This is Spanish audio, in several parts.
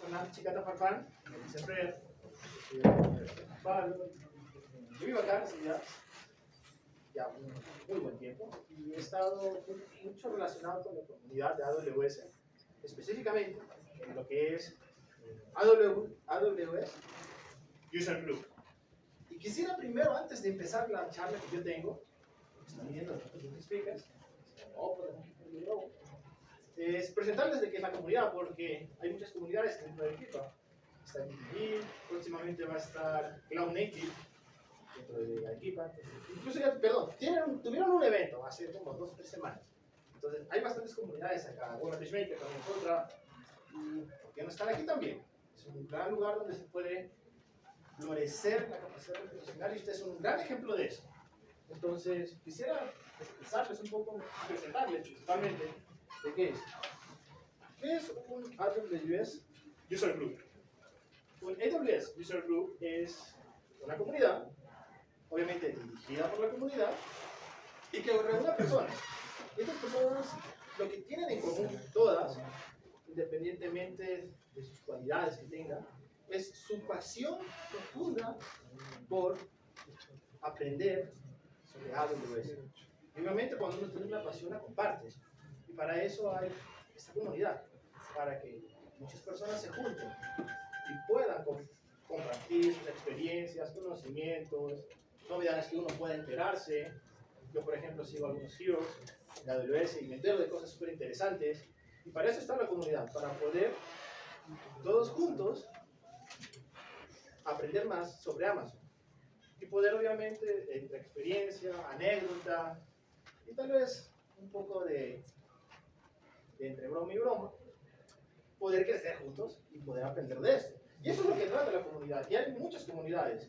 una chica farfán, siempre Pablo. Yo vivo acá ya un muy buen tiempo y he estado mucho relacionado con la comunidad de AWS, específicamente en lo que es AWS User Group. Y quisiera primero, antes de empezar la charla que yo tengo, están viendo los speakers, es presentarles de qué es la comunidad, porque hay muchas comunidades dentro del equipo. Está GTD, próximamente va a estar Cloud Native dentro de la equipa. Incluso ya, perdón, tuvieron un evento hace como 2 o 3 semanas. Entonces, hay bastantes comunidades acá. Bueno, PageMaker también es otra. Y ¿por qué no están aquí también? Es un gran lugar donde se puede florecer la capacidad profesional y usted es un gran ejemplo de eso. Entonces, quisiera expresarles un poco, presentarles principalmente de qué es. ¿Qué es un AWS User Group? Un AWS User Group es una comunidad, obviamente dirigida por la comunidad, y que reúne a personas. Estas personas lo que tienen en común todas, independientemente de sus cualidades que tengan, es su pasión profunda por aprender sobre AWS. Y obviamente cuando uno tiene una pasión la comparte. Y para eso hay esta comunidad, para que muchas personas se junten y puedan compartir sus experiencias, conocimientos, novedades que uno pueda enterarse. Yo, por ejemplo, sigo algunos heroes de AWS y me entero de cosas súper interesantes. Y para eso está la comunidad, para poder todos juntos aprender más sobre Amazon. Y poder, obviamente, entre experiencia, anécdota y tal vez un poco de entre broma y broma, poder crecer juntos y poder aprender de esto. Y eso es lo que trata la comunidad. Y hay muchas comunidades.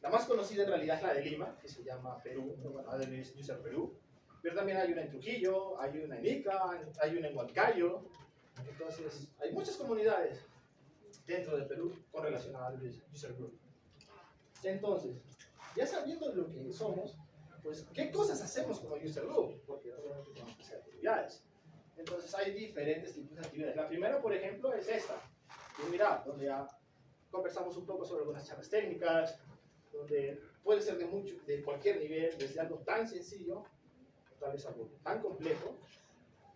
La más conocida en realidad es la de Lima, que se llama Perú, AWS User Perú. Pero también hay una en Trujillo, hay una en Ica, hay una en Huancayo. Entonces, hay muchas comunidades dentro de Perú con relación a AWS User Group. Entonces, ya sabiendo lo que somos, pues, ¿qué cosas hacemos como User Group? Porque obviamente tenemos que hacer actividades. Entonces, hay diferentes tipos de actividades. La primera, por ejemplo, es esta. Mira, donde ya conversamos un poco sobre algunas charlas técnicas, donde puede ser de cualquier nivel, desde algo tan sencillo, tal vez algo tan complejo,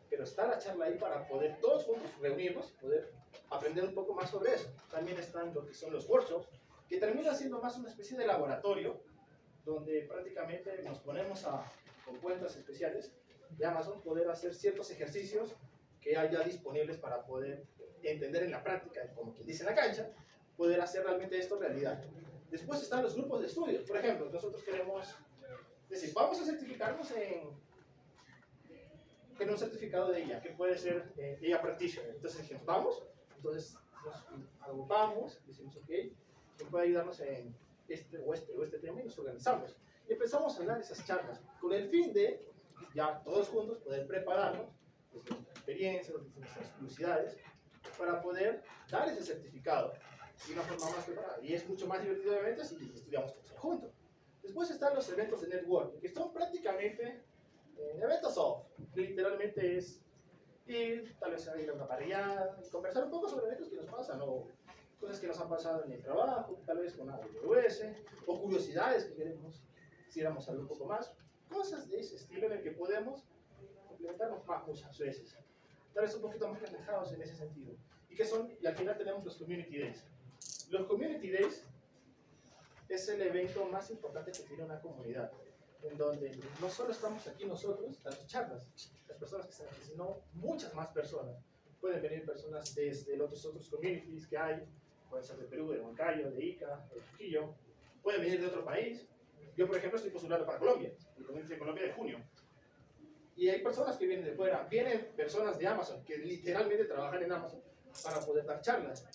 pero está la charla ahí para poder todos juntos reunirnos y poder aprender un poco más sobre eso. También están lo que son los workshops, que terminan siendo más una especie de laboratorio, donde prácticamente nos ponemos con cuentas especiales de Amazon, poder hacer ciertos ejercicios que haya disponibles para poder entender en la práctica, como quien dice en la cancha, poder hacer realmente esto realidad. Después están los grupos de estudios. Por ejemplo, nosotros queremos decir, vamos a certificarnos en un certificado de IA, que puede ser IA Practitioner. Entonces dijimos, vamos, entonces nos agrupamos, decimos, ok, ¿quién puede ayudarnos en este o este tema? Y nos organizamos. Y empezamos a hablar esas charlas, con el fin de, ya todos juntos, poder prepararnos, desde nuestra experiencia, desde nuestras curiosidades, para poder dar ese certificado de una forma más preparada. Y es mucho más divertido, obviamente, si estudiamos todos juntos. Después están los eventos de networking, que son prácticamente eventos off. Literalmente es ir, tal vez a ir a una parrillada y conversar un poco sobre eventos que nos pasan, o cosas que nos han pasado en el trabajo, tal vez con AWS, o curiosidades que quisiéramos saber un poco más. Cosas de ese estilo en el que podemos complementarnos más muchas veces. Tal vez un poquito más relajados en ese sentido. Y al final tenemos los Community Days. Los Community Days es el evento más importante que tiene una comunidad, en donde no solo estamos aquí nosotros, dando charlas, las personas que están aquí, sino muchas más personas. Pueden venir personas desde los otros communities que hay, pueden ser de Perú, de Huancayo, de Ica, de Trujillo, pueden venir de otro país. Yo, por ejemplo, estoy postulando para Colombia, el community de Colombia de junio. Y hay personas que vienen de fuera, vienen personas de Amazon, que literalmente trabajan en Amazon, para poder dar charlas.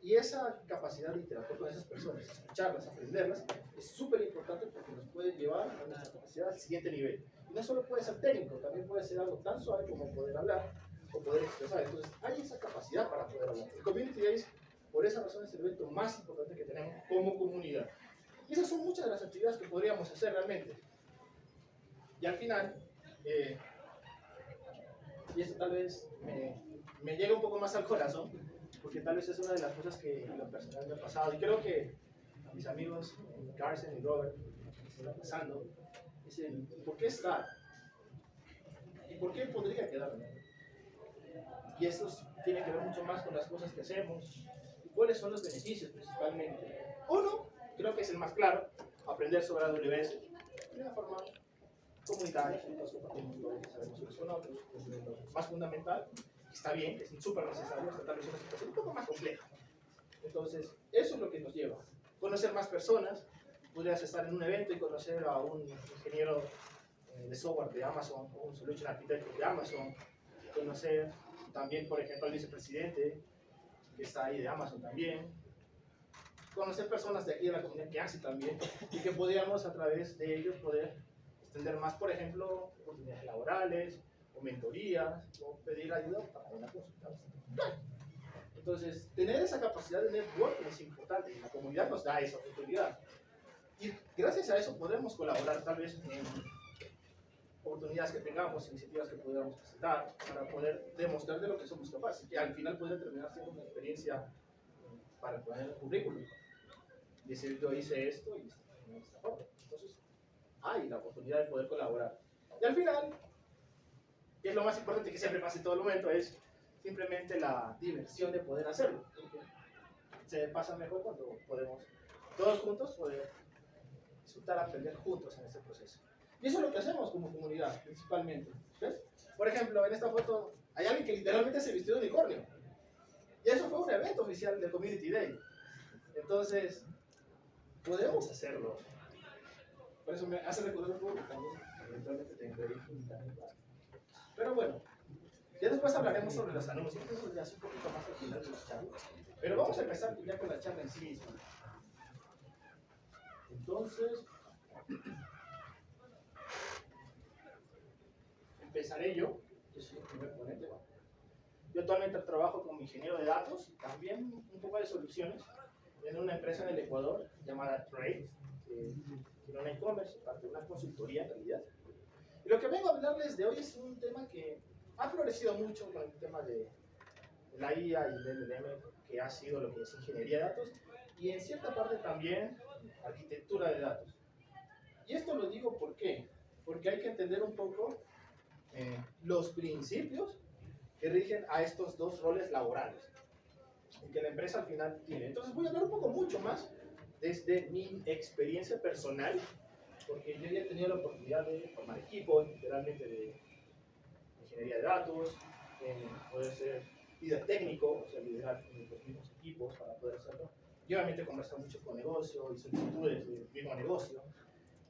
Y esa capacidad de interactuar con esas personas, escucharlas, aprenderlas, es súper importante porque nos puede llevar a nuestra capacidad al siguiente nivel. Y no solo puede ser técnico, también puede ser algo tan suave como poder hablar o poder expresar. Entonces, hay esa capacidad para poder hablar. El Community Days, por esa razón, es el evento más importante que tenemos como comunidad. Y esas son muchas de las actividades que podríamos hacer realmente. Y al final, y esto tal vez me llega un poco más al corazón, porque tal vez es una de las cosas que en lo personal me ha pasado, y creo que a mis amigos Carson y Robert les está pasando, dicen, ¿por qué estar? ¿Y por qué podría quedarme? Y eso tiene que ver mucho más con las cosas que hacemos, y cuáles son los beneficios principalmente. Uno, creo que es el más claro, aprender sobre AWS de una forma comunitaria, entonces compartimos lo que sabemos unos con otros, es lo más fundamental, está bien, es súper necesario, hasta tal vez una situación un poco más compleja. Entonces, eso es lo que nos lleva. Conocer más personas, podrías estar en un evento y conocer a un ingeniero de software de Amazon, o un solution architect de Amazon, conocer también, por ejemplo, al vicepresidente, que está ahí de Amazon también, conocer personas de aquí de la comunidad que hace también, y que podríamos a través de ellos poder extender más, por ejemplo, oportunidades laborales, o mentorías, o pedir ayuda para una consulta. Entonces, tener esa capacidad de networking es importante, y la comunidad nos da esa oportunidad. Y gracias a eso podremos colaborar tal vez en oportunidades que tengamos, iniciativas que podamos presentar, para poder demostrar de lo que somos capaces, que al final puede terminar siendo una experiencia para poner en el currículum. Decir, yo hice esto y esta forma. Entonces, hay la oportunidad de poder colaborar. Y al final, que es lo más importante que siempre pasa en todo momento, es simplemente la diversión de poder hacerlo. Se pasa mejor cuando podemos todos juntos poder disfrutar, aprender juntos en este proceso. Y eso es lo que hacemos como comunidad, principalmente. ¿Ves? Por ejemplo, en esta foto hay alguien que literalmente se vistió de unicornio. Y eso fue un evento oficial del Community Day. Entonces, podemos hacerlo. Por eso me hace recordar un poco que también eventualmente tendré que invitar. Pero bueno, ya después hablaremos sobre los anuncios, eso ya es un poquito más al final de la charla. Pero vamos a empezar ya con la charla en sí misma. Entonces, empezaré yo soy el primer ponente. Yo actualmente trabajo como ingeniero de datos y también un poco de soluciones en una empresa en el Ecuador llamada Trade, tiene una e-commerce, parte de una consultoría en realidad. Y lo que vengo a hablarles de hoy es un tema que ha florecido mucho con el tema de la IA y el LLM, que ha sido lo que es ingeniería de datos, y en cierta parte también arquitectura de datos. Y esto lo digo ¿por qué? Porque hay que entender un poco los principios que rigen a estos dos roles laborales y que la empresa al final tiene. Entonces voy a hablar un poco mucho más desde mi experiencia personal, porque yo ya he tenido la oportunidad de formar equipos, literalmente de ingeniería de datos, poder ser líder técnico, o sea, liderar los mismos equipos para poder hacerlo. Y obviamente conversar mucho con negocio y solicitudes del mismo negocio.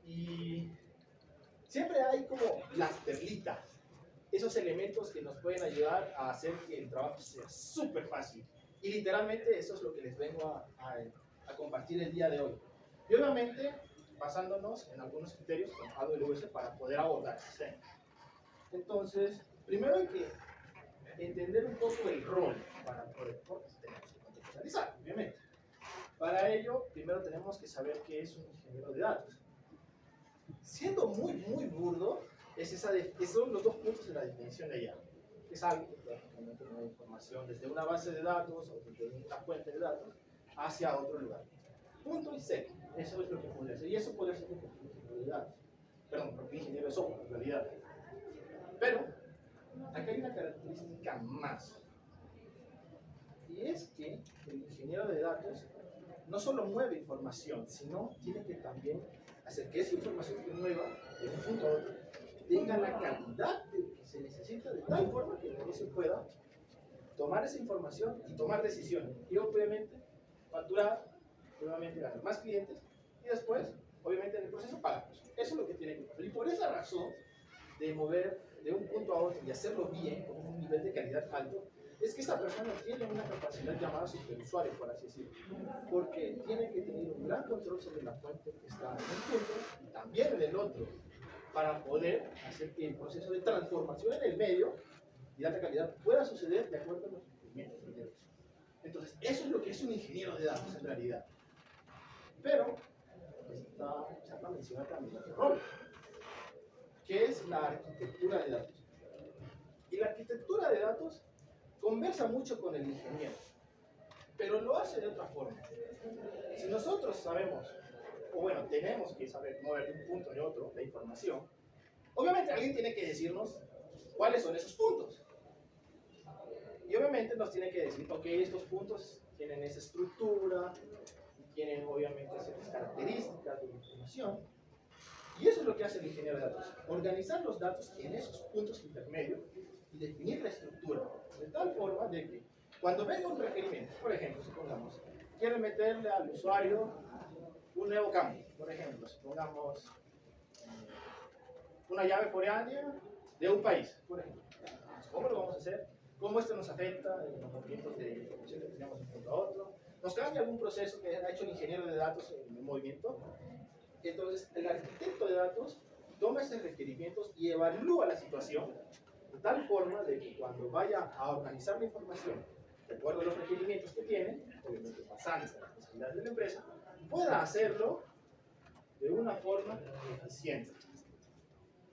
Y siempre hay como las perlitas, esos elementos que nos pueden ayudar a hacer que el trabajo sea súper fácil. Y literalmente eso es lo que les vengo a compartir el día de hoy. Y obviamente basándonos en algunos criterios con AWS para poder abordar ese tema. Entonces, primero hay que entender un poco el rol para poder, porque tenemos que contextualizar, obviamente. Para ello, primero tenemos que saber qué es un ingeniero de datos. Siendo muy burdo, son los dos puntos de la definición de IA. Es algo que prácticamente no hay información desde una base de datos o desde una fuente de datos hacia otro lugar. Punto y seco. Eso es lo que podría ser. Y eso podría ser porque ingeniero de datos. Perdón, porque ingeniero de software, en realidad. Pero, acá hay una característica más. Y es que el ingeniero de datos no solo mueve información, sino tiene que también hacer que esa información que mueva de un punto a otro tenga la calidad que se necesita de tal forma que el negocio pueda tomar esa información y tomar decisiones. Y obviamente facturar, obviamente ganar más clientes y después, obviamente en el proceso pagarlos. Eso es lo que tiene que pasar. Y por esa razón de mover de un punto a otro y hacerlo bien, con un nivel de calidad alto, es que esta persona tiene una capacidad llamada superusuario, por así decirlo, porque tiene que tener un gran control sobre la fuente que está en un punto y también en el otro, para poder hacer que el proceso de transformación en el medio y de alta calidad pueda suceder de acuerdo a los requerimientos del negocio. Entonces, eso es lo que es un ingeniero de datos en realidad. Pero, esta charla menciona también otro rol, que es la arquitectura de datos. Y la arquitectura de datos conversa mucho con el ingeniero. pero lo hace de otra forma. Si nosotros sabemos, o bueno, tenemos que saber mover de un punto a otro la información, obviamente alguien tiene que decirnos cuáles son esos puntos. Y obviamente nos tiene que decir, ok, estos puntos tienen esa estructura, tienen obviamente ciertas características de la información. Y eso es lo que hace el ingeniero de datos, organizar los datos en esos puntos intermedios y definir la estructura, de tal forma de que cuando venga un requerimiento, por ejemplo, supongamos, quiere meterle al usuario un nuevo cambio, por ejemplo, supongamos una llave forárea de un país, por ejemplo. ¿Cómo lo vamos a hacer? ¿Cómo esto nos afecta en los movimientos de información que tenemos de un punto a otro? ¿Nos cambia algún proceso que ha hecho el ingeniero de datos en el movimiento? Entonces, el arquitecto de datos toma esos requerimientos y evalúa la situación de tal forma de que cuando vaya a organizar la información, de acuerdo a los requerimientos que tiene, obviamente basándose en las necesidades de la empresa, pueda hacerlo de una forma eficiente.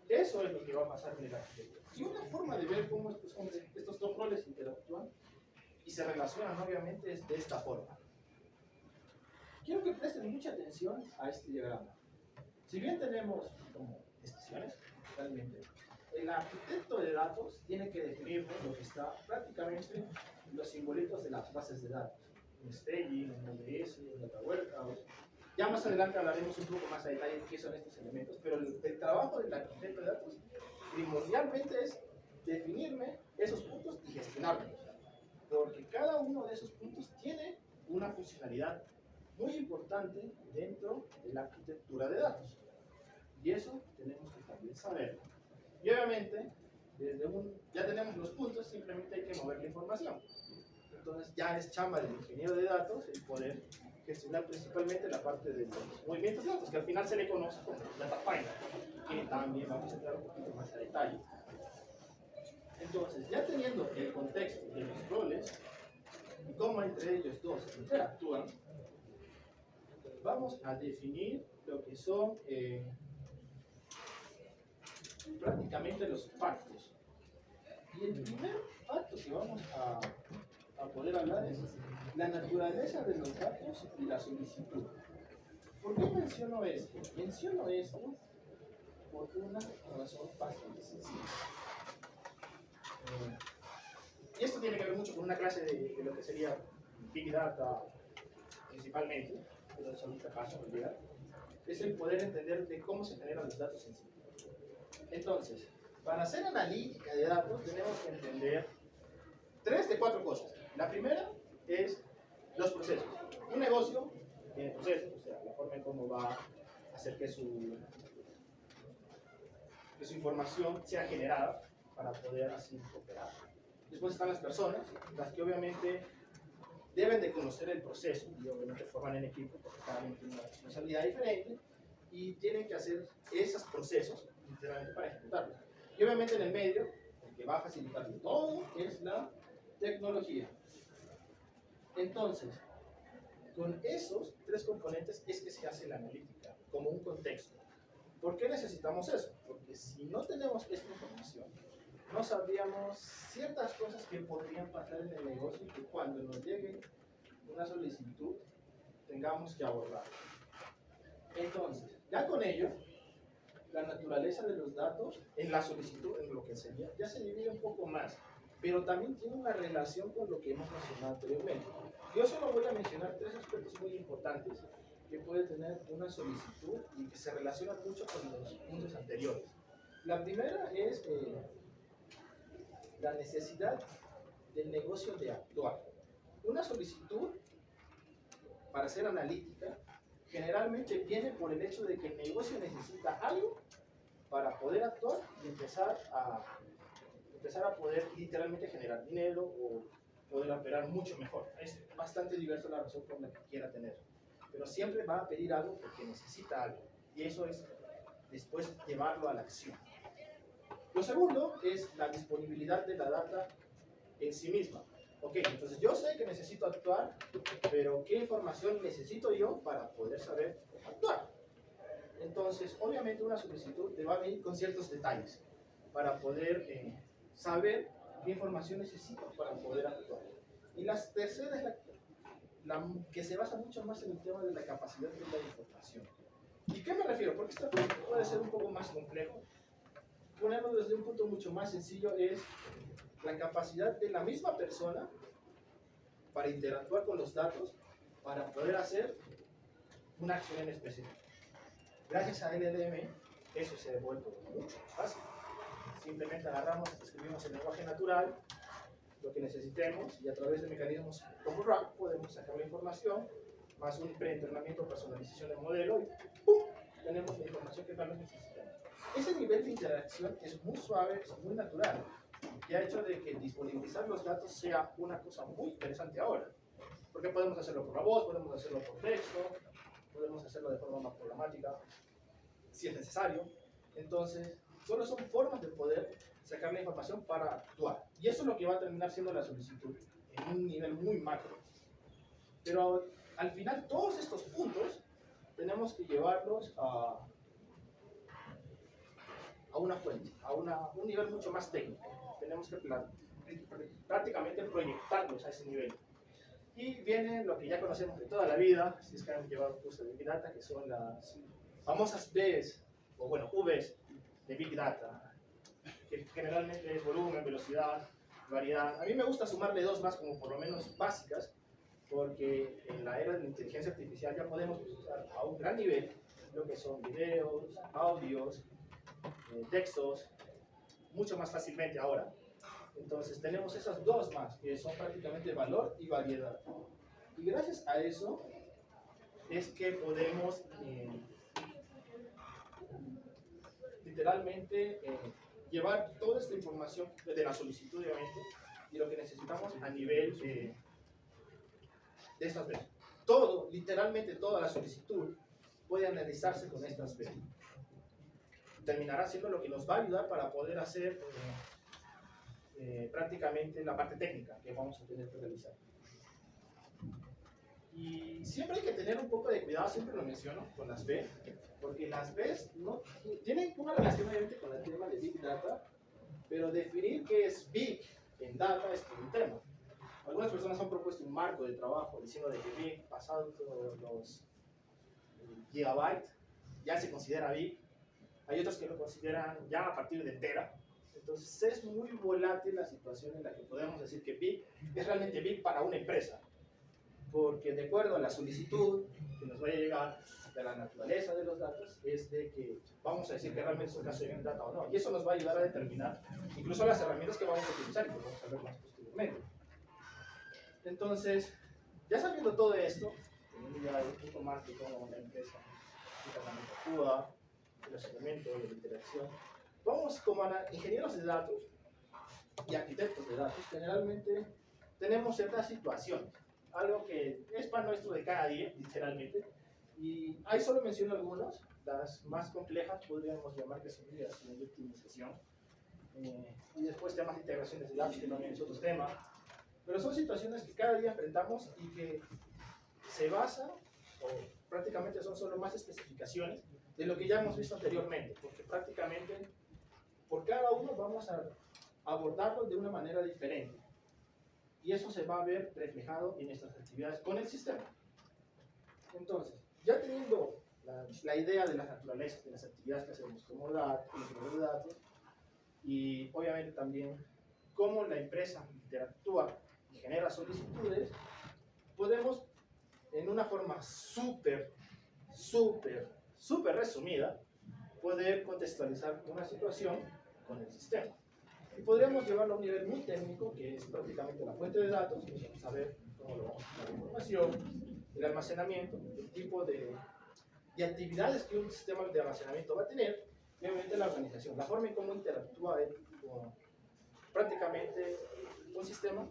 Eso es lo que va a pasar en el arquitecto. Y una forma de ver cómo estos dos roles interactúan y se relacionan, obviamente, es de esta forma. Quiero que presten mucha atención a este diagrama. Si bien tenemos como estaciones, realmente, el arquitecto de datos tiene que definir lo que está prácticamente los simbolitos de las bases de datos. Un staging, un ODS, un data warehouse. Ya más adelante hablaremos un poco más a detalle de qué son estos elementos, pero el trabajo del arquitecto de datos primordialmente es definirme esos puntos y gestionarlos. Porque cada uno de esos puntos tiene una funcionalidad muy importante dentro de la arquitectura de datos. Y eso tenemos que también saberlo. Y obviamente, ya tenemos los puntos, simplemente hay que mover la información. Entonces ya es chamba del ingeniero de datos el poder gestionar principalmente la parte de los movimientos de datos, que al final se le conoce como data pipeline, que también vamos a entrar un poquito más a detalle. Entonces, ya teniendo el contexto de los roles y cómo entre ellos dos interactúan, vamos a definir lo que son prácticamente los pactos. Y el primer pacto que vamos a poder hablar es la naturaleza de los datos y la solicitud. ¿Por qué menciono esto? Menciono esto por una razón bastante sencilla. Y esto tiene que ver mucho con una clase de lo que sería Big Data principalmente, pero eso ahorita paso a olvidar. Es el poder entender de cómo se generan los datos en sí. Entonces, para hacer analítica de datos tenemos que entender 3 de 4 cosas. La primera es los procesos. Un negocio tiene procesos, o sea, la forma en cómo va a hacer que su información sea generada para poder así operar. Después están las personas, las que obviamente deben de conocer el proceso y obviamente forman en equipo porque cada uno tiene una responsabilidad diferente y tienen que hacer esos procesos literalmente para ejecutarlos. Y obviamente en el medio, el que va a facilitar todo es la tecnología. Entonces, con esos 3 componentes es que se hace la analítica, como un contexto. ¿Por qué necesitamos eso? Porque si no tenemos esta información, no sabríamos ciertas cosas que podrían pasar en el negocio y que cuando nos llegue una solicitud tengamos que abordar. Entonces, ya con ello, la naturaleza de los datos en la solicitud, en lo que sería, ya se divide un poco más, pero también tiene una relación con lo que hemos mencionado anteriormente. Yo solo voy a mencionar 3 aspectos muy importantes que puede tener una solicitud y que se relacionan mucho con los puntos anteriores. La primera es la necesidad del negocio de actuar. Una solicitud, para ser analítica, generalmente viene por el hecho de que el negocio necesita algo para poder actuar y empezar a poder literalmente generar dinero o poder operar mucho mejor. Es bastante diverso la razón por la que quiera tener, pero siempre va a pedir algo porque necesita algo, y eso es después llevarlo a la acción. Lo segundo es la disponibilidad de la data en sí misma. Ok, entonces yo sé que necesito actuar, pero ¿qué información necesito yo para poder saber actuar? Entonces, obviamente una solicitud te va a venir con ciertos detalles para poder saber qué información necesito para poder actuar. Y la tercera es que se basa mucho más en el tema de la capacidad de la información. ¿Y qué me refiero? Porque esto puede ser un poco más complejo. Ponerlo desde un punto mucho más sencillo es la capacidad de la misma persona para interactuar con los datos para poder hacer una acción en específico. Gracias a LLM, eso se ha vuelto mucho más fácil. Simplemente agarramos, escribimos en lenguaje natural lo que necesitemos y a través de mecanismos como RAG podemos sacar la información, más un preentrenamiento, personalización del modelo y ¡pum! Tenemos la información que realmente necesitamos. Ese nivel de interacción es muy suave, es muy natural y ha hecho de que disponibilizar los datos sea una cosa muy interesante ahora. Porque podemos hacerlo por la voz, podemos hacerlo por texto, podemos hacerlo de forma más programática, si es necesario. Entonces, solo son formas de poder sacar la información para actuar. Y eso es lo que va a terminar siendo la solicitud en un nivel muy macro. Pero al final, todos estos puntos tenemos que llevarlos a una fuente, a un nivel mucho más técnico. Tenemos que prácticamente proyectarlos a ese nivel. Y viene lo que ya conocemos de toda la vida, si es que han llevado cursos de Big Data, que son las famosas Bs, o bueno, Vs de Big Data, que generalmente es volumen, velocidad, variedad. A mí me gusta sumarle dos más como por lo menos básicas, porque en la era de la inteligencia artificial ya podemos usar a un gran nivel lo que son videos, audios, textos, mucho más fácilmente ahora. Entonces tenemos esas dos más, que son prácticamente valor y variedad. Y gracias a eso es que podemos literalmente llevar toda esta información de la solicitud, obviamente, y lo que necesitamos a nivel de estas veces. Todo, literalmente toda la solicitud puede analizarse con estas veces. Terminará siendo lo que nos va a ayudar para poder hacer prácticamente la parte técnica que vamos a tener que realizar. Y siempre hay que tener un poco de cuidado, siempre lo menciono, con las B, porque las Bs no, tienen una relación obviamente con el tema de Big Data, pero definir qué es Big en Data es todo un tema. Algunas personas han propuesto un marco de trabajo diciendo de que Big, pasados los gigabytes, ya se considera Big. Hay otros que lo consideran ya a partir de tera. Entonces es muy volátil la situación en la que podemos decir que Big es realmente Big para una empresa. Porque de acuerdo a la solicitud que nos vaya a llegar de la naturaleza de los datos, es de que vamos a decir que realmente es un caso de Big Data o no. Y eso nos va a ayudar a determinar incluso las herramientas que vamos a utilizar y que vamos a ver más posteriormente. Entonces, ya sabiendo todo esto, teniendo ya un poco más de cómo la empresa actúa, los elementos de la interacción, vamos como ingenieros de datos y arquitectos de datos, generalmente tenemos ciertas situaciones, algo que es pan nuestro de cada día, literalmente, y ahí solo menciono algunas, las más complejas podríamos llamar que son de optimización, y después temas de integraciones de datos, que también es otro tema, pero son situaciones que cada día enfrentamos y que se basan, o prácticamente son solo más especificaciones de lo que ya hemos visto anteriormente, porque prácticamente por cada uno vamos a abordarlo de una manera diferente. Y eso se va a ver reflejado en nuestras actividades con el sistema. Entonces, ya teniendo la idea de las naturalezas, de las actividades que hacemos como ingenieros de datos, y obviamente también cómo la empresa interactúa y genera solicitudes, podemos en una forma súper resumida poder contextualizar una situación con el sistema. Y podríamos llevarlo a un nivel muy técnico, que es prácticamente la fuente de datos, que vamos a ver cómo lo vamos a usar la información, el almacenamiento, el tipo de actividades que un sistema de almacenamiento va a tener, y obviamente la organización, la forma en cómo interactúa con prácticamente un sistema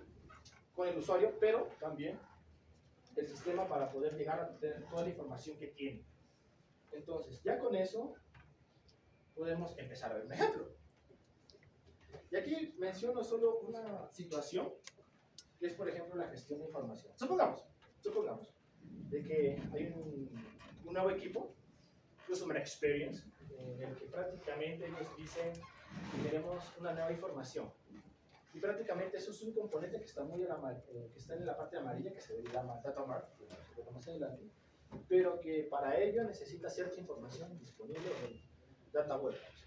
con el usuario, pero también el sistema para poder llegar a tener toda la información que tiene. Entonces, ya con eso podemos empezar a ver un ejemplo. Y aquí menciono solo una situación, que es por ejemplo la gestión de información. Supongamos de que hay un nuevo equipo, Customer Experience, en el que prácticamente ellos dicen que queremos una nueva información. Y prácticamente eso es un componente que está, que está en la parte amarilla, que se llama data mart, que lo vemos más adelante, pero que para ello necesita cierta información disponible en data warehouse.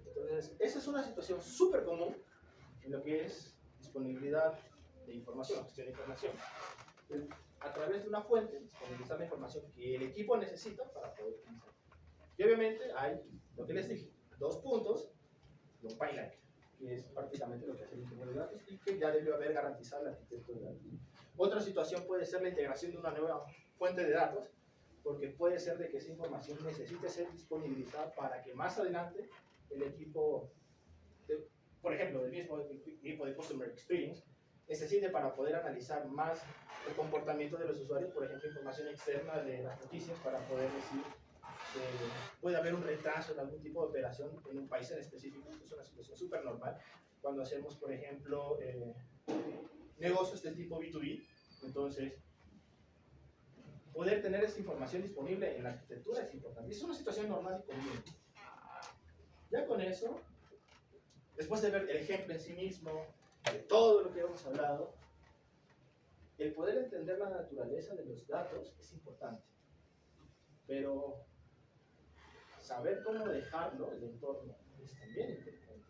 Entonces, esa es una situación súper común en lo que es disponibilidad de información, gestión de información. A través de una fuente, disponibilizar la información que el equipo necesita para poder utilizar. Y obviamente hay, lo que les dije, 2 puntos y un pipeline, que es prácticamente lo que hace el ingeniero de datos y que ya debió haber garantizado el arquitecto de datos. Otra situación puede ser la integración de una nueva fuente de datos, porque puede ser de que esa información necesite ser disponibilizada para que más adelante el equipo, por ejemplo, el mismo equipo de Customer Experience, necesite para poder analizar más el comportamiento de los usuarios, por ejemplo, información externa de las noticias para poder decir que puede haber un retraso en algún tipo de operación en un país en específico. Es una situación súper normal cuando hacemos, por ejemplo, negocios de tipo B2B. Entonces, poder tener esa información disponible en la arquitectura es importante. Es una situación normal y común. Ya con eso, después de ver el ejemplo en sí mismo, de todo lo que hemos hablado, el poder entender la naturaleza de los datos es importante, pero saber cómo dejarlo, el entorno, es también importante.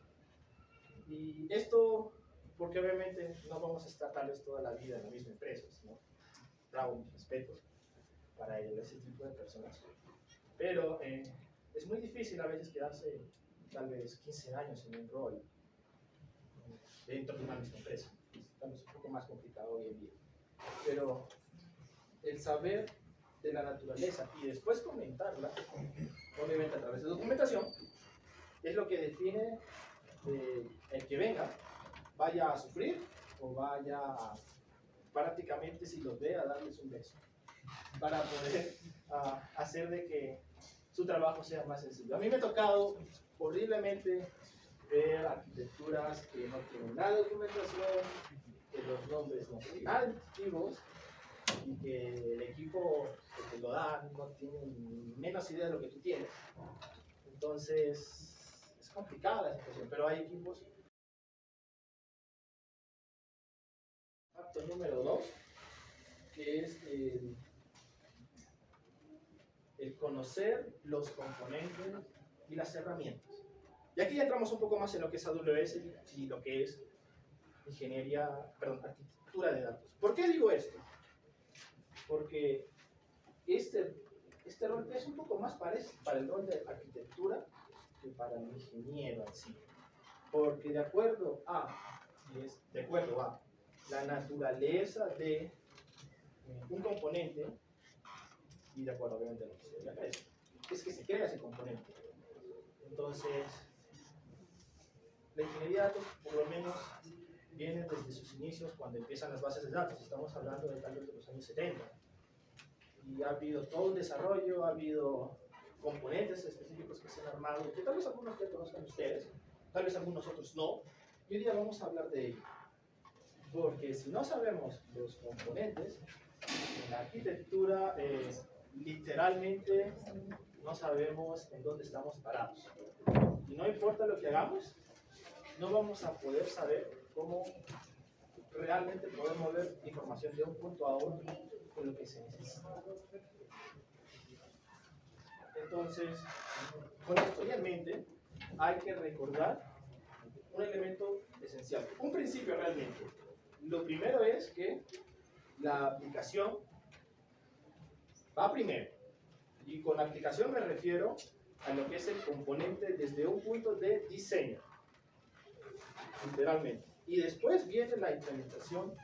Y esto, porque obviamente no vamos a estar tal vez toda la vida en la misma empresa, ¿no? Bravo, mis respetos para ese tipo de personas, pero es muy difícil a veces quedarse tal vez 15 años en un rol dentro de una misma empresa. Tal vez un poco más complicado hoy en día. Pero el saber de la naturaleza y después comentarla, obviamente a través de documentación, es lo que define el que venga, vaya a sufrir o vaya a, prácticamente si los ve, a darles un beso, para poder hacer de que su trabajo sea más sencillo. A mí me ha tocado horriblemente ver arquitecturas que no tienen nada de documentación, que los nombres no son nada intuitivos y que el equipo que te lo da no tiene ni menos idea de lo que tú tienes. Entonces, es complicada la situación, pero hay equipos. Acto número 2, que es el conocer los componentes y las herramientas. Y aquí ya entramos un poco más en lo que es AWS y lo que es arquitectura de datos. ¿Por qué digo esto? Porque este rol es un poco más para el rol de arquitectura que para el ingeniero en sí. Porque de acuerdo a la naturaleza de un componente, y de acuerdo obviamente a lo que se ve acá, es que se crea ese componente. Entonces, la ingeniería de datos, por lo menos, viene desde sus inicios cuando empiezan las bases de datos. Estamos hablando de tal vez de los años 70. Y ha habido todo un desarrollo, ha habido componentes específicos que se han armado, que tal vez algunos ya conozcan ustedes, tal vez algunos otros no. Y hoy día vamos a hablar de ello. Porque si no sabemos los componentes, en la arquitectura literalmente no sabemos en dónde estamos parados. Y no importa lo que hagamos, no vamos a poder saber cómo realmente poder mover información de un punto a otro con lo que se necesita. Entonces, con esto en mente, hay que recordar un elemento esencial, un principio realmente. Lo primero es que la aplicación va primero. Y con aplicación me refiero a lo que es el componente desde un punto de diseño, literalmente. Y después viene la implementación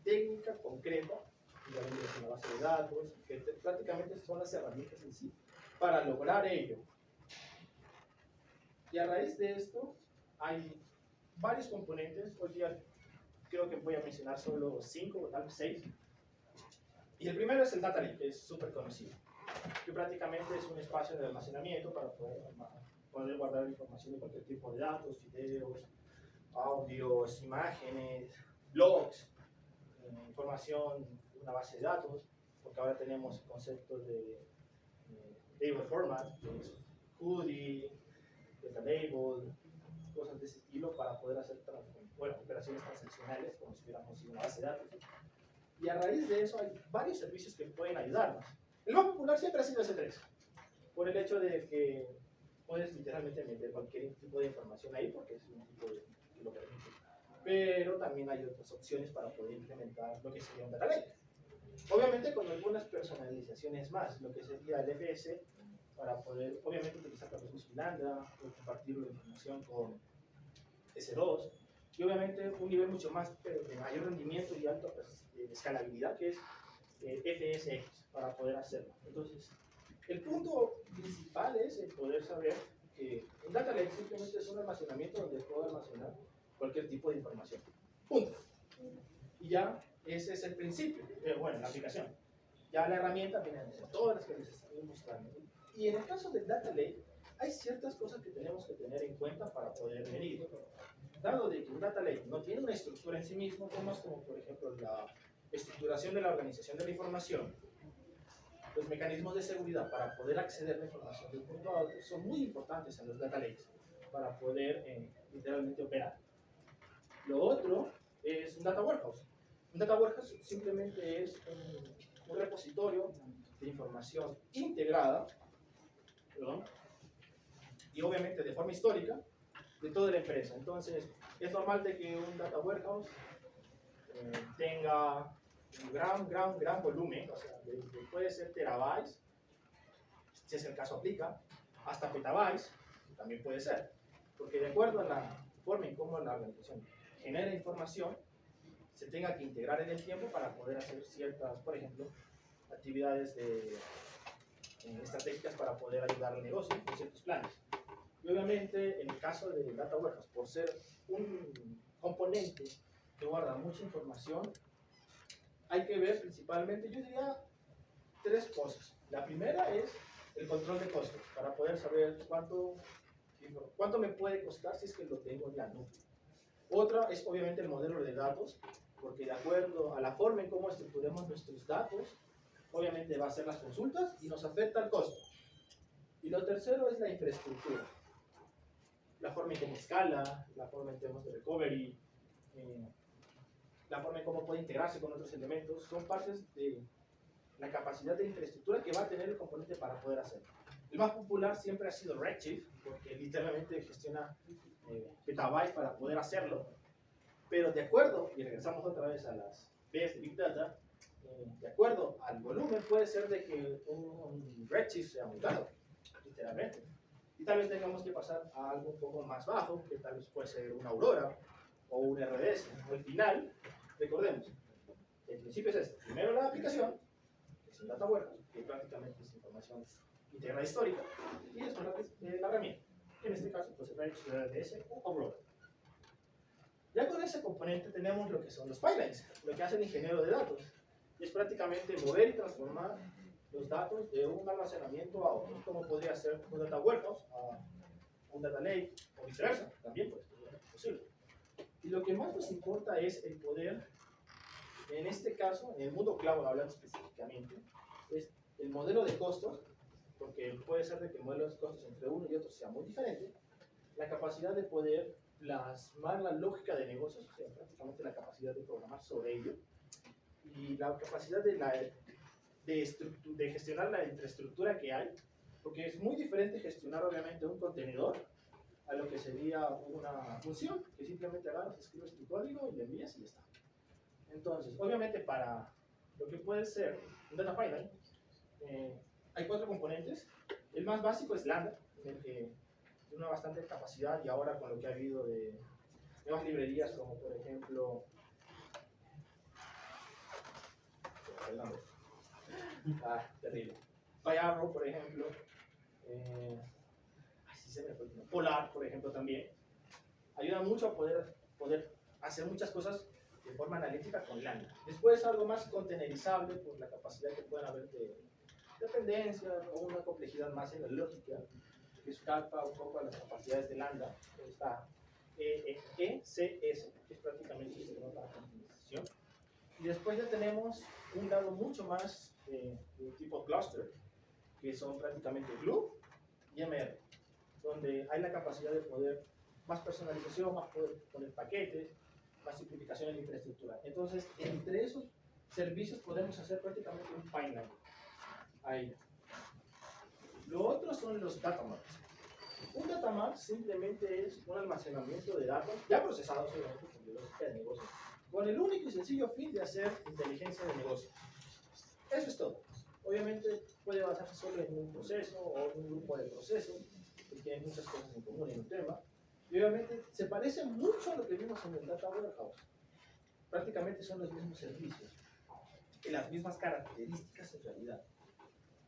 técnica concreta, ya vimos en la base de datos, que prácticamente son las herramientas en sí, para lograr ello. Y a raíz de esto, hay varios componentes. Hoy día creo que voy a mencionar solo 5 o tal vez 6. Y el primero es el Data Lake, que es súper conocido, que prácticamente es un espacio de almacenamiento para poder guardar información de cualquier tipo de datos, videos, audios, imágenes, logs, información de una base de datos, porque ahora tenemos conceptos de table format, que es UDI, data label, cosas de ese estilo para poder hacer bueno, operaciones transaccionales, como si hubiéramos sido una base de datos. Y a raíz de eso hay varios servicios que pueden ayudarnos. El más popular siempre ha sido S3, por el hecho de que puedes literalmente meter cualquier tipo de información ahí, porque es un tipo de que lo permite. Pero también hay otras opciones para poder implementar lo que sería un data lake. Obviamente con algunas personalizaciones más, lo que sería el FS, para poder, obviamente, utilizar procesos Lambda, compartir la información con S2, y obviamente un nivel mucho más de mayor rendimiento y alta escalabilidad, que es FSX, para poder hacerlo. Entonces, el punto principal es el poder saber que un data lake simplemente es un almacenamiento donde puedo almacenar cualquier tipo de información. Punto. Y ya ese es el principio, bueno, la aplicación. Ya la herramienta viene a ser todas las que les estoy mostrando. Y en el caso del data lake, hay ciertas cosas que tenemos que tener en cuenta para poder medir. Dado de que un data lake no tiene una estructura en sí mismo, temas como por ejemplo la estructuración de la organización de la información, los mecanismos de seguridad para poder acceder a la información de un punto a otro son muy importantes en los data lakes para poder literalmente operar. Lo otro es un data warehouse. Un data warehouse simplemente es un repositorio de información integrada, perdón, y obviamente de forma histórica de toda la empresa. Entonces, es normal de que un data warehouse tenga un gran volumen, o sea, puede ser terabytes, si es el caso aplica, hasta petabytes, también puede ser, porque de acuerdo a la forma en cómo la organización genera información, se tenga que integrar en el tiempo para poder hacer ciertas, por ejemplo, actividades estratégicas para poder ayudar al negocio en ciertos planes. Y obviamente, en el caso de Data Warehouse, por ser un componente que guarda mucha información, hay que ver principalmente, yo diría, tres cosas. La primera es el control de costos, para poder saber cuánto me puede costar si es que lo tengo en la nube. Otra es obviamente el modelo de datos, porque de acuerdo a la forma en cómo estructuremos nuestros datos, obviamente va a ser las consultas y nos afecta el costo. Y lo tercero es la infraestructura, la forma en cómo escala, la forma en temas de recovery, la forma en cómo puede integrarse con otros elementos, son partes de la capacidad de infraestructura que va a tener el componente para poder hacerlo. El más popular siempre ha sido Redshift, porque literalmente gestiona petabytes para poder hacerlo, pero de acuerdo, y regresamos otra vez a las Bs de Big Data, de acuerdo al volumen puede ser de que un Redshift sea muy caro, literalmente. Y tal vez tengamos que pasar a algo un poco más bajo, que tal vez puede ser una Aurora o un RDS. Al final, recordemos, el principio es este. Primero la aplicación, que es un data warehouse, que prácticamente es información integrada histórica, y después la herramienta, que en este caso pues es RDS o Aurora. Ya con ese componente tenemos lo que son los pipelines, lo que hace el ingeniero de datos, y es prácticamente mover y transformar los datos de un almacenamiento a otro, como podría ser un data warehouse a un data lake, o viceversa, también pues, es posible. Y lo que más nos importa es el poder, en este caso, en el mundo cloud hablando específicamente, es el modelo de costos, porque puede ser de que el modelo de costos entre uno y otro sea muy diferente, la capacidad de poder plasmar la lógica de negocios, o sea, prácticamente la capacidad de programar sobre ello, y la capacidad de gestionar la infraestructura que hay, porque es muy diferente gestionar obviamente un contenedor a lo que sería una función, que simplemente agarras, escribes tu código y le envías y ya está. Entonces, obviamente para lo que puede ser un data pipeline, hay 4 componentes. El más básico es Lambda, en el que tiene una bastante capacidad, y ahora con lo que ha habido de nuevas librerías como por ejemplo terrible, PyArrow por ejemplo, Polar por ejemplo también, ayuda mucho a poder hacer muchas cosas de forma analítica con Lambda. Después algo más contenerizable por la capacidad que pueden haber de dependencias o una complejidad más en la lógica, que escapa un poco a las capacidades de Lambda. Está ECS, que es prácticamente el sistema para contenerización. Y después ya tenemos un lado mucho más de tipo cluster, que son prácticamente Glue y MR, donde hay la capacidad de poder más personalización, más poder poner paquetes, la simplificación de la infraestructura. Entonces, entre esos servicios podemos hacer prácticamente un pipeline. Ahí. Lo otro son los data marts. Un data mart simplemente es un almacenamiento de datos ya procesados, obviamente, con lógica de negocio, con el único y sencillo fin de hacer inteligencia de negocio. Eso es todo. Obviamente puede basarse solo en un proceso o en un grupo de procesos que tienen muchas cosas en común en un tema. Y obviamente se parece mucho a lo que vimos en el Data Warehouse. Prácticamente son los mismos servicios y las mismas características en realidad,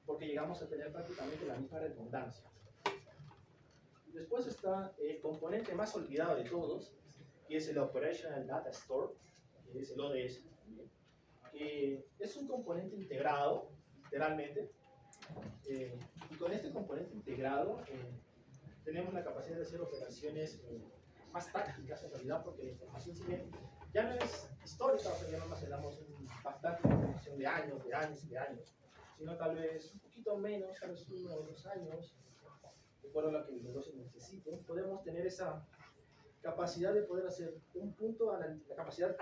porque llegamos a tener prácticamente la misma redundancia. Después está el componente más olvidado de todos, que es el Operational Data Store, que es el ODS, que es un componente integrado, literalmente, y con este componente integrado tenemos la capacidad de hacer operaciones más tácticas en realidad, porque la información, si bien ya no es histórica, o sea, ya no almacenamos bastante información de años, sino tal vez un poquito menos, tal vez 1 o 2 años, de acuerdo a lo que el negocio necesite. Podemos tener esa capacidad de poder hacer un punto, la capacidad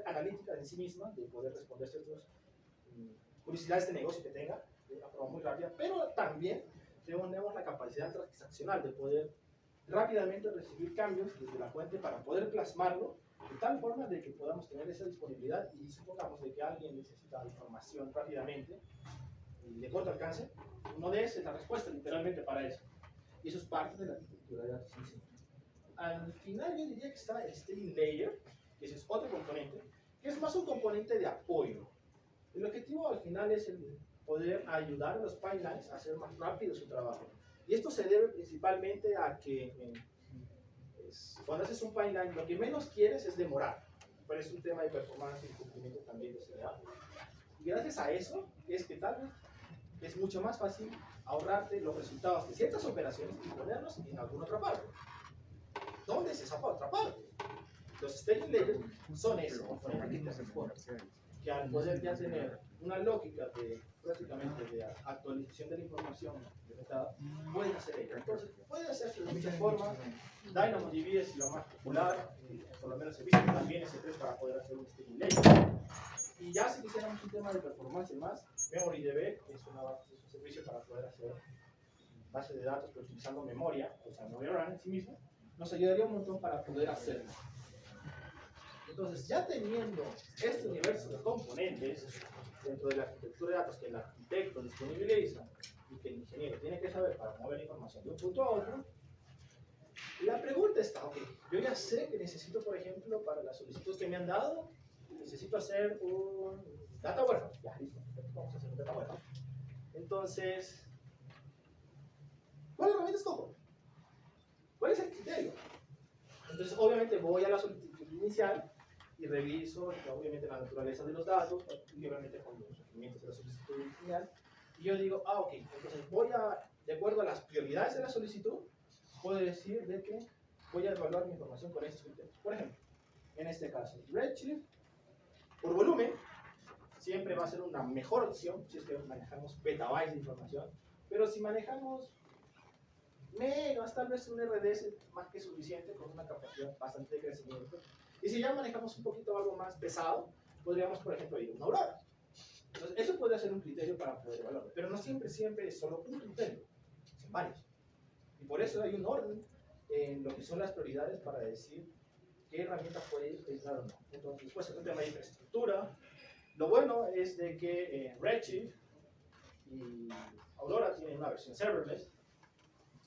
analítica en sí misma, de poder responder ciertas curiosidades de negocio que tenga, de una forma muy rápida, pero también tenemos la capacidad transaccional de poder rápidamente recibir cambios desde la fuente para poder plasmarlo de tal forma de que podamos tener esa disponibilidad y supongamos de que alguien necesita información rápidamente y de corto alcance, uno de es la respuesta literalmente para eso. Y eso es parte de la arquitectura de datos en sí. Al final yo diría que está el staging layer, que ese es otro componente, que es más un componente de apoyo. El objetivo al final es el poder ayudar a los pipelines a hacer más rápido su trabajo. Y esto se debe principalmente a que cuando haces un pipeline, lo que menos quieres es demorar. Pero es un tema de performance y cumplimiento también de seguridad. Y gracias a eso es que tal vez es mucho más fácil ahorrarte los resultados de ciertas operaciones y ponerlos en alguna otra parte. ¿Dónde es esa otra parte? Los staging layers son ese componente que te responde, que al poder ya tener una lógica de prácticamente de actualización de la información detectada, pueden hacer ello. Entonces, puede hacerse de muchas formas. DynamoDB es lo más popular, por lo menos he visto también S3 para poder hacer un staging layer. Y ya si quisiéramos un tema de performance más, MemoryDB es un servicio para poder hacer base de datos, pero utilizando memoria, o sea, memoria RAM en sí mismo, nos ayudaría un montón para poder hacerlo. Entonces, ya teniendo este universo de componentes dentro de la arquitectura de datos que el arquitecto disponibiliza y que el ingeniero tiene que saber para mover la información de un punto a otro, la pregunta está, ok, yo ya sé que necesito, por ejemplo, para la solicitud que me han dado, necesito hacer un data warehouse. Ya, listo, vamos a hacer un data warehouse. Entonces, ¿cuál herramienta escojo? ¿Cuál es el criterio? Entonces, obviamente, voy a la solicitud inicial y reviso, obviamente, la naturaleza de los datos, y obviamente con los requerimientos de la solicitud inicial. Y yo digo, ok, entonces de acuerdo a las prioridades de la solicitud, puedo decir de que voy a evaluar mi información con estos criterios. Por ejemplo, en este caso, Redshift, por volumen, siempre va a ser una mejor opción si es que manejamos petabytes de información, pero si manejamos megas, tal vez un RDS más que suficiente con una capacidad bastante de crecimiento. Y si ya manejamos un poquito algo más pesado, podríamos, por ejemplo, ir a una Aurora. Entonces, eso podría ser un criterio para poder evaluarlo, pero no siempre es solo un criterio, son varios. Y por eso hay un orden en lo que son las prioridades para decir qué herramienta puede ir utilizar o no. Entonces, después el tema de infraestructura. Lo bueno es de que Redshift y Aurora tienen una versión serverless.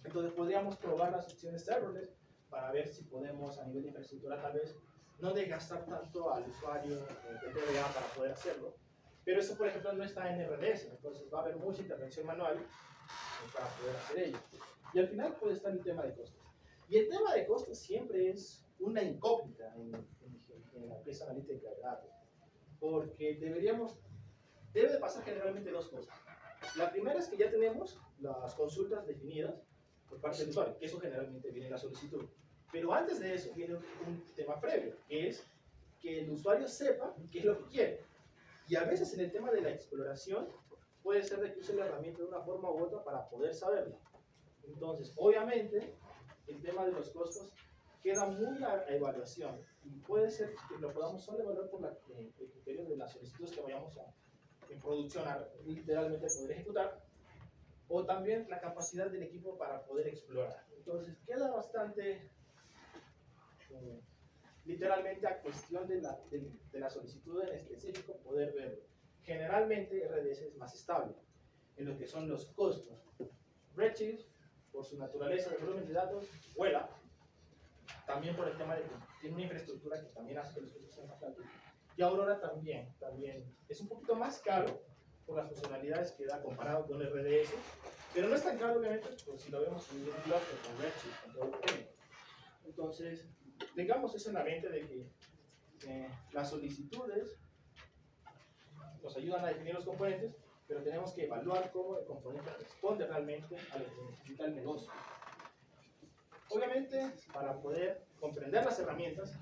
Entonces podríamos probar las opciones serverless para ver si podemos a nivel de infraestructura tal vez no desgastar tanto al usuario de TVA para poder hacerlo. Pero eso, por ejemplo, no está en RDS, entonces va a haber mucha intervención manual para poder hacer ello. Y al final puede estar el tema de costos. Y el tema de costos siempre es una incógnita en la empresa analítica de datos, porque debe de pasar generalmente dos cosas. La primera es que ya tenemos las consultas definidas por parte del usuario, que eso generalmente viene en la solicitud. Pero antes de eso viene un tema previo, que es que el usuario sepa qué es lo que quiere. Y a veces en el tema de la exploración puede ser de que use la herramienta de una forma u otra para poder saberlo. Entonces, obviamente, el tema de los costos queda muy a evaluación y puede ser que lo podamos solo evaluar por el criterio de las solicitudes que vayamos en producción a literalmente poder ejecutar, o también la capacidad del equipo para poder explorar. Entonces queda bastante literalmente a cuestión de la solicitud en específico poder verlo. Generalmente RDS es más estable en lo que son los costos. Redshift, por su naturaleza de volumen de datos, vuela. También por el tema de que tiene una infraestructura que también hace que los costos sean más altos. Y Aurora también es un poquito más caro por las funcionalidades que da comparado con RDS, pero no es tan caro obviamente pues, si lo vemos en un cluster con Redshift, con todo lo que tiene. Entonces, tengamos eso en la mente de que las solicitudes nos ayudan a definir los componentes, pero tenemos que evaluar cómo el componente responde realmente a lo que necesita el negocio. Obviamente, para poder comprender las herramientas,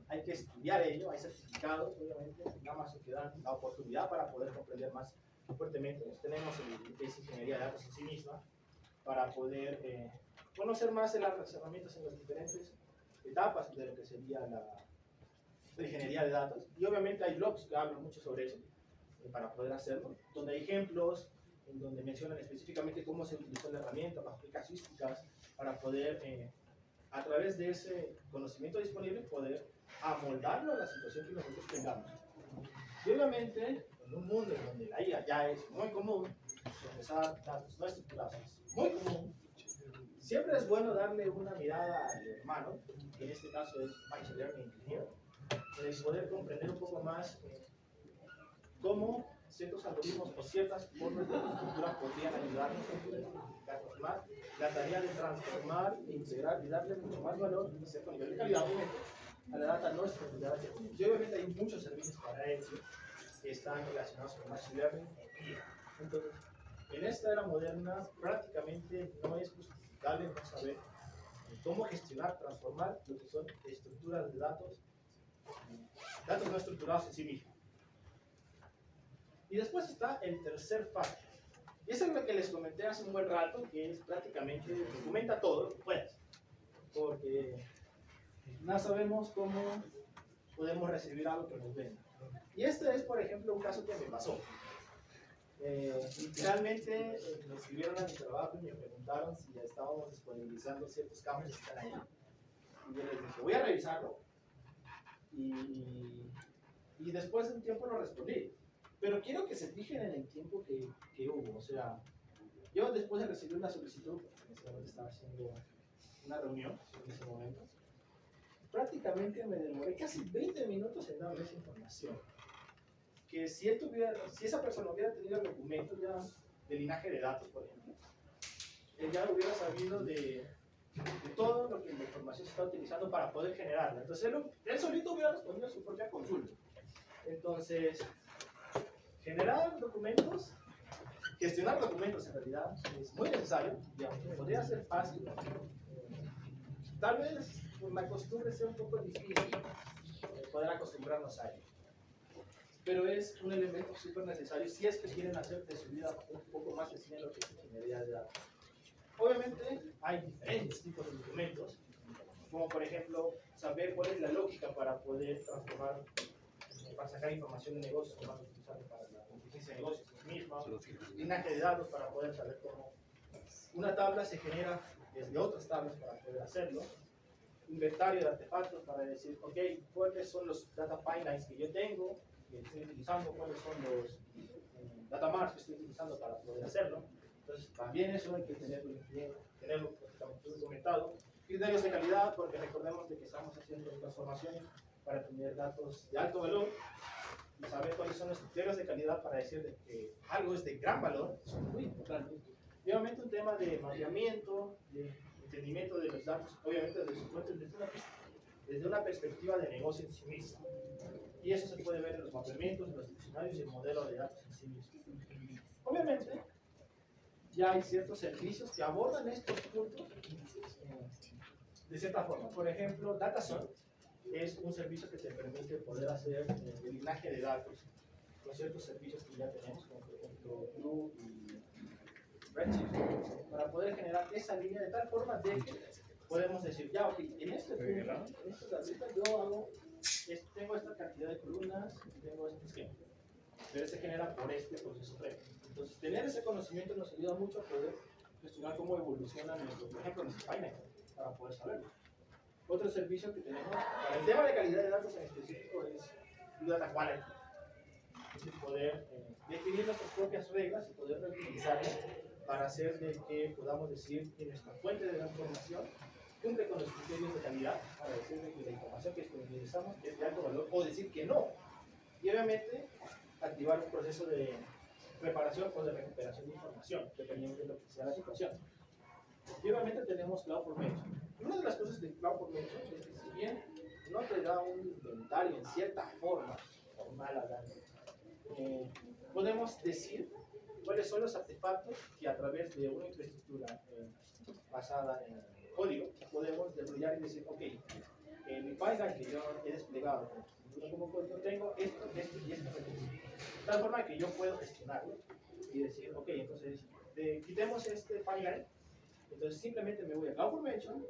hay que estudiar ello, hay certificados, obviamente, en Amazon que dan la oportunidad para poder comprender más fuertemente. Tenemos el que es ingeniería de datos en sí misma, para poder conocer más de las herramientas en las diferentes etapas de lo que sería la ingeniería de datos. Y obviamente hay blogs que hablan mucho sobre eso, para poder hacerlo, donde hay ejemplos, en donde mencionan específicamente cómo se utilizó la herramienta, bajo qué casuísticas, para poder, a través de ese conocimiento disponible, poder amoldarlo a la situación que nosotros tengamos. Y obviamente, en un mundo en donde la IA ya es muy común, procesar datos no estructurados es muy común, siempre es bueno darle una mirada al hermano, que en este caso es Machine Learning Engineer, para poder comprender un poco más cómo ciertos algoritmos o ciertas formas de estructura podrían ayudarnos a identificarnos más la tarea de transformar, integrar y darle mucho más valor a cierto nivel de calidad a la data no estructurada. Y obviamente hay muchos servicios para eso que están relacionados con Machine Learning e IA. Entonces, en esta era moderna prácticamente no es justificable no saber cómo gestionar, transformar lo que son estructuras de datos no estructurados en sí mismos. Y después está el tercer paso. Y eso es lo que les comenté hace un buen rato, que es prácticamente documenta todo lo que puedas. Porque no sabemos cómo podemos recibir algo que nos venga. Y este es, por ejemplo, un caso que me pasó. Literalmente me escribieron a mi trabajo y me preguntaron si ya estábamos disponibilizando ciertos campos que están ahí. Y yo les dije, voy a revisarlo. Y después de un tiempo lo respondí. Pero quiero que se fijen en el tiempo que hubo. O sea, yo después de recibir una solicitud, en ese momento estaba haciendo una reunión, en ese momento, prácticamente me demoré casi 20 minutos en darle esa información. Que si esa persona hubiera tenido el documento ya de linaje de datos, por ejemplo, él ya hubiera sabido de todo lo que la información se está utilizando para poder generarla. Entonces él solito hubiera respondido a su propia consulta. Entonces, generar documentos, gestionar documentos en realidad es muy necesario, digamos, podría ser fácil. Tal vez por la costumbre sea un poco difícil poder acostumbrarnos a ello. Pero es un elemento súper necesario si es que quieren hacer de su vida un poco más sencilla en lo que es ingeniería de datos. Obviamente hay diferentes tipos de documentos, como por ejemplo saber cuál es la lógica para poder transformar, para sacar información de negocios, cómo utilizarlo para la inteligencia de negocios en sí misma, linaje de datos para poder saber cómo una tabla se genera desde otras tablas para poder hacerlo, inventario de artefactos para decir, ok, cuáles son los data pipelines que yo tengo, que estoy utilizando, cuáles son los data marks que estoy utilizando para poder hacerlo. Entonces, también eso hay que tenerlo documentado. Criterios de calidad, porque recordemos de que estamos haciendo transformaciones para tener datos de alto valor y saber cuáles son los criterios de calidad para decir de que algo es de gran valor, es muy importante. Y obviamente un tema de mapeamiento, de entendimiento de los datos, obviamente desde su fuente, desde una perspectiva de negocio en sí mismo. Y eso se puede ver en los mapeamientos, en los diccionarios y el modelo de datos en sí mismo. Obviamente, ya hay ciertos servicios que abordan estos puntos de cierta forma. Por ejemplo, DataZone es un servicio que te permite poder hacer el linaje de datos con ciertos servicios que ya tenemos, como por ejemplo Glue y Redshift, para poder generar esa línea de tal forma de que podemos decir, ya, ok, en este punto, en esta tablita yo tengo esta cantidad de columnas, tengo este esquema. Pero se genera por este proceso previo. Entonces, tener ese conocimiento nos ayuda mucho a poder gestionar cómo evoluciona nuestro, por ejemplo, nuestro página, para poder saberlo. Otro servicio que tenemos para el tema de calidad de datos en específico es Data Quality. Es decir, poder definir nuestras propias reglas y poder reutilizarlas para hacer de que podamos decir que nuestra fuente de la información cumple con los criterios de calidad, para decir que la información que utilizamos es de alto valor o decir que no. Y obviamente activar un proceso de reparación o de recuperación de información, dependiendo de lo que sea la situación. Y obviamente tenemos CloudFormation. Una de las cosas de CloudFormation es que si bien no te da un inventario en cierta forma, formal hablando, podemos decir cuáles son los artefactos que a través de una infraestructura basada en código podemos desarrollar y decir, ok, en mi pipeline que yo he desplegado como código tengo esto y esto. De tal forma que yo puedo gestionarlo y decir, ok, entonces quitemos este pipeline, entonces simplemente me voy a CloudFormation,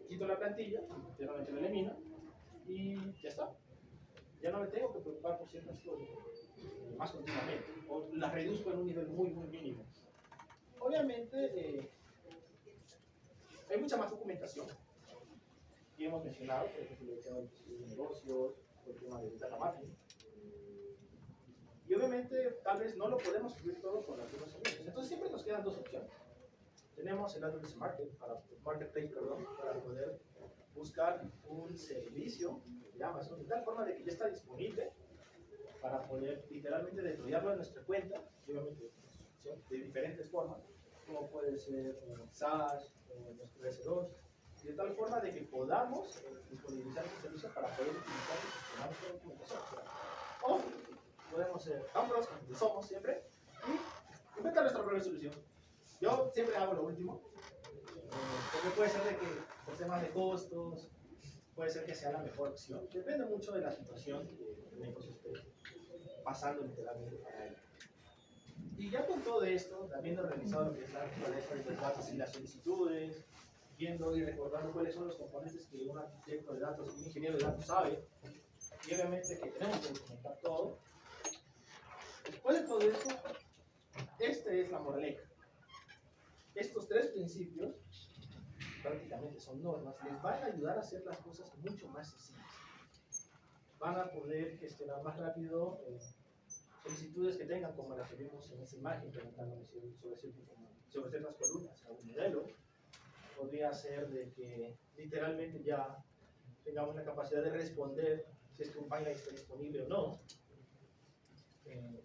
quito la plantilla, generalmente la elimino y ya está. Ya no me tengo que preocupar por ciertas cosas más continuamente, o las reduzco en un nivel muy mínimo. Obviamente, hay mucha más documentación que hemos mencionado, por ejemplo, el tema de negocios, el tema de data mapping. Y obviamente, tal vez no lo podemos subir todo con las mismas soluciones. Entonces, siempre nos quedan dos opciones. Tenemos el AWS Marketplace, para poder buscar un servicio de Amazon, de tal forma de que ya está disponible para poder literalmente deployarlo en nuestra cuenta, y obviamente de diferentes formas, como puede ser SaaS, nuestro S2, y de tal forma de que podamos disponibilizar este servicio para poder utilizar y gestionar nuestra documentación. O podemos ser tan pros como somos siempre y inventar nuestra propia solución. Yo siempre hago lo último, porque puede ser de que por temas de costos, puede ser que sea la mejor opción. Depende mucho de la situación que el negocio esté pasando literalmente para él. Y ya con todo esto, habiendo realizado lo que es la naturaleza de los datos y las solicitudes, viendo y recordando cuáles son los componentes que un arquitecto de datos, un ingeniero de datos sabe, y obviamente que tenemos que documentar todo. Después de todo esto, esta es la moraleja. Estos tres principios, prácticamente son normas, les van a ayudar a hacer las cosas mucho más sencillas. Van a poder gestionar más rápido solicitudes que tengan, como las que vimos en esa imagen, preguntándonos sobre ciertas columnas a un modelo. Podría ser de que literalmente ya tengamos la capacidad de responder si es que un pipeline está disponible o no.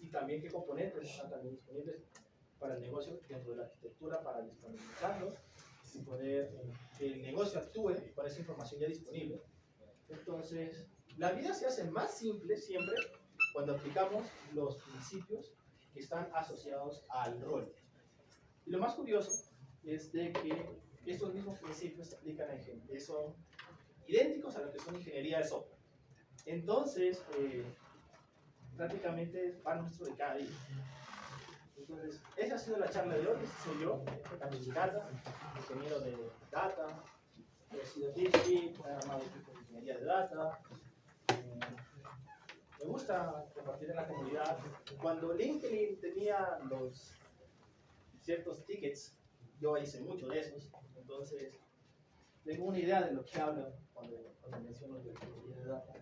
Y también qué componentes están también disponibles para el negocio dentro de la arquitectura para disponibilizarlos y poder que el negocio actúe con esa información ya disponible. Entonces, la vida se hace más simple siempre cuando aplicamos los principios que están asociados al rol. Y lo más curioso es de que estos mismos principios se aplican son idénticos a lo que son ingeniería de software. Entonces, prácticamente es pan nuestro de cada día. Entonces, esa ha sido la charla de hoy. Soy yo, Carlos Giralda, ingeniero de data. He sido PhD, he armado equipos de ingeniería de data. Me gusta compartir en la comunidad. Cuando LinkedIn tenía los ciertos tickets, yo hice mucho de esos. Entonces, tengo una idea de lo que hablo cuando menciono de ingeniería de data.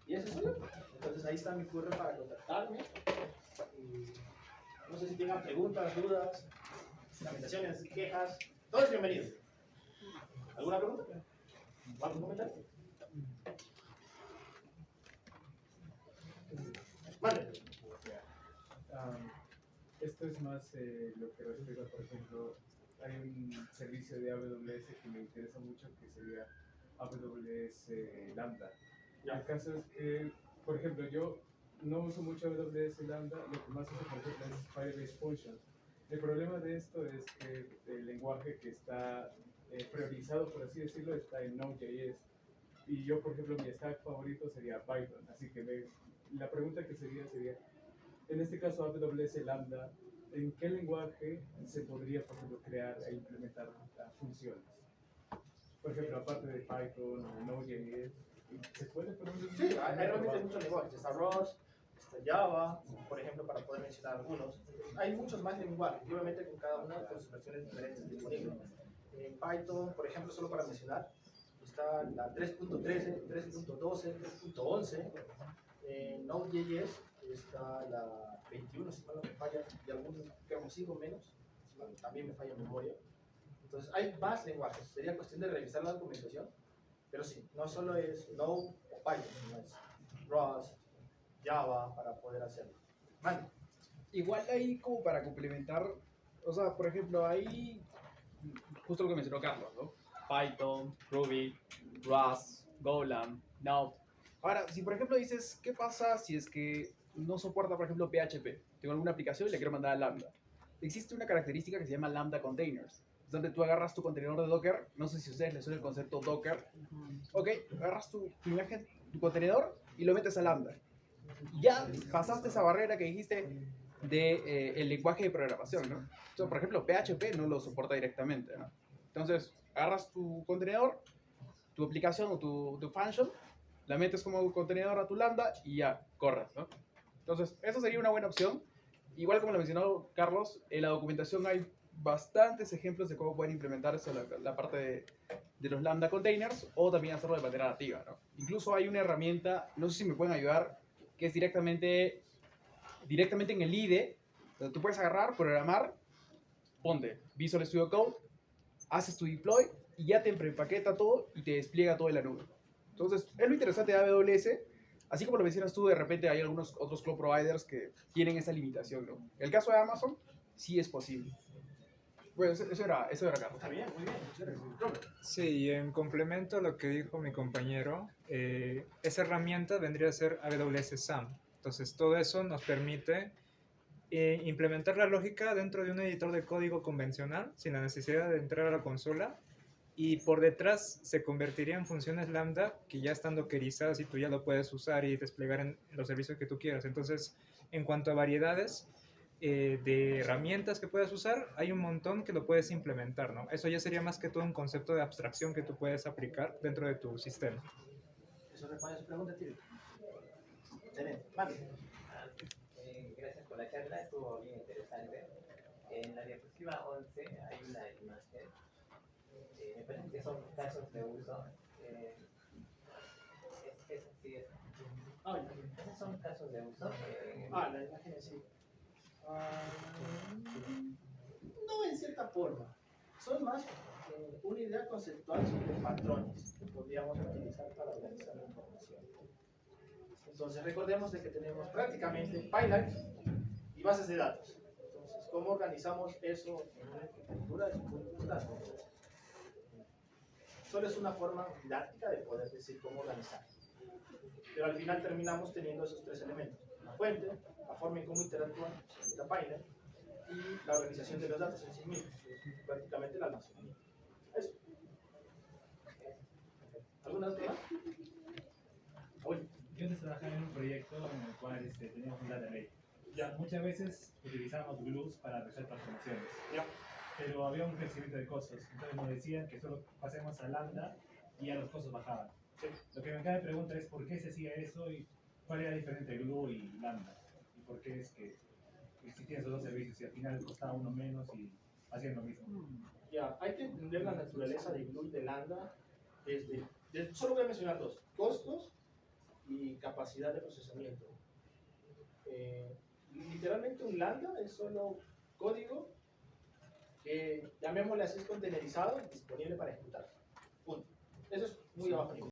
Y eso es todo. Entonces, ahí está mi QR para contactarme. No sé si tengan preguntas, dudas, lamentaciones, quejas. Todo es bienvenido. ¿Alguna pregunta? ¿Algún comentario? Vale. Esto es más lo que respecta, por ejemplo, hay un servicio de AWS que me interesa mucho que sería AWS Lambda. El caso es que, por ejemplo, yo no uso mucho AWS Lambda, lo que más uso, por ejemplo, es Firebase Functions. El problema de esto es que el lenguaje que está priorizado, por así decirlo, está en Node.js. Y yo, por ejemplo, mi stack favorito sería Python. Así que la pregunta que sería, en este caso AWS Lambda, ¿en qué lenguaje se podría, por ejemplo, crear e implementar funciones? Por ejemplo, aparte de Python o Node.js, ¿se puede poner un Sí, hay realmente muchos lenguajes. Está Rust, está Java, por ejemplo, para poder mencionar algunos. Hay muchos más lenguajes, y obviamente con cada una con sus versiones diferentes disponibles. En Python, por ejemplo, solo para mencionar, está la 3.13, 3.12, 3.11. En Node.js está la 21, si mal no me falla, y algunos, creo, 5 menos, si también me falla memoria. Entonces, hay más lenguajes. Sería cuestión de revisar la documentación, pero sí, no solo es Node o Python, sino es Rust, Java para poder hacerlo. Vale. Igual ahí como para complementar, o sea, por ejemplo, ahí justo lo que mencionó Carlos, ¿no? Python, Ruby, Rust, Golang, Node. Ahora, si por ejemplo dices, ¿qué pasa si es que no soporta, por ejemplo, PHP? Tengo alguna aplicación y le quiero mandar a Lambda. Existe una característica que se llama Lambda Containers, donde tú agarras tu contenedor de Docker, no sé si a ustedes les suena el concepto Docker, ok, agarras tu imagen, tu contenedor y lo metes a Lambda. Ya pasaste esa barrera que dijiste de el lenguaje de programación, ¿no? Entonces, por ejemplo, PHP no lo soporta directamente, ¿no? Entonces, agarras tu contenedor, tu aplicación o tu function, la metes como contenedor a tu lambda y ya, corres, ¿no? Entonces, eso sería una buena opción. Igual como lo mencionó Carlos, en la documentación hay bastantes ejemplos de cómo pueden implementar eso, la parte de los lambda containers, o también hacerlo de manera nativa, ¿no? Incluso hay una herramienta, no sé si me pueden ayudar, que es directamente en el IDE, donde tú puedes agarrar, programar, ponte Visual Studio Code, haces tu deploy y ya te preempaqueta todo y te despliega todo en la nube. Entonces, es lo interesante de AWS. Así como lo mencionas tú, de repente hay algunos otros cloud providers que tienen esa limitación, ¿no? En el caso de Amazon, sí es posible. Bueno, eso era Carlos. Está bien, muy bien. Robert. Sí, y en complemento a lo que dijo mi compañero, esa herramienta vendría a ser AWS SAM. Entonces, todo eso nos permite implementar la lógica dentro de un editor de código convencional, sin la necesidad de entrar a la consola, y por detrás se convertiría en funciones lambda que ya están dockerizadas y tú ya lo puedes usar y desplegar en los servicios que tú quieras. Entonces, en cuanto a variedades de herramientas que puedas usar, hay un montón que lo puedes implementar, ¿no? Eso ya sería más que todo un concepto de abstracción que tú puedes aplicar dentro de tu sistema. Eso responde a su pregunta, tío. Excelente. Vale. Gracias por la charla, estuvo bien interesante. En la diapositiva 11 hay una imagen, me parece que son casos de uso. Sí, esos son casos de uso. La imagen en sí. No en cierta forma. Son más una idea conceptual sobre patrones que podríamos utilizar para organizar la información. Entonces recordemos de que tenemos prácticamente pipelines y bases de datos. Entonces, ¿cómo organizamos eso en una arquitectura de estructuras? Solo es una forma didáctica de poder decir cómo organizar. Pero al final terminamos teniendo esos tres elementos: la fuente, la forma en cómo interactúan la pipeline y la organización de los datos en sí mismos, prácticamente el almacenamiento. Eso. ¿Alguna otra más? Yo antes trabajaba en un proyecto en el cual teníamos un data lake. Ya, muchas veces utilizábamos glues para hacer transformaciones, Ya. pero había un crecimiento de costos. Entonces nos decían que solo pasemos a lambda y ya los costos bajaban. Sí. Lo que me acaba de preguntar es por qué se hacía eso y cuál era diferente glue y lambda. Y por qué es que existían esos dos servicios y al final costaba uno menos y hacían lo mismo. Ya, hay que entender la naturaleza de glue y de lambda. Solo voy a mencionar dos: costos y capacidad de procesamiento. Literalmente un lambda es solo código que, llamémosle así, es contenerizado, disponible para ejecutar. Punto. Eso es muy abajo nivel.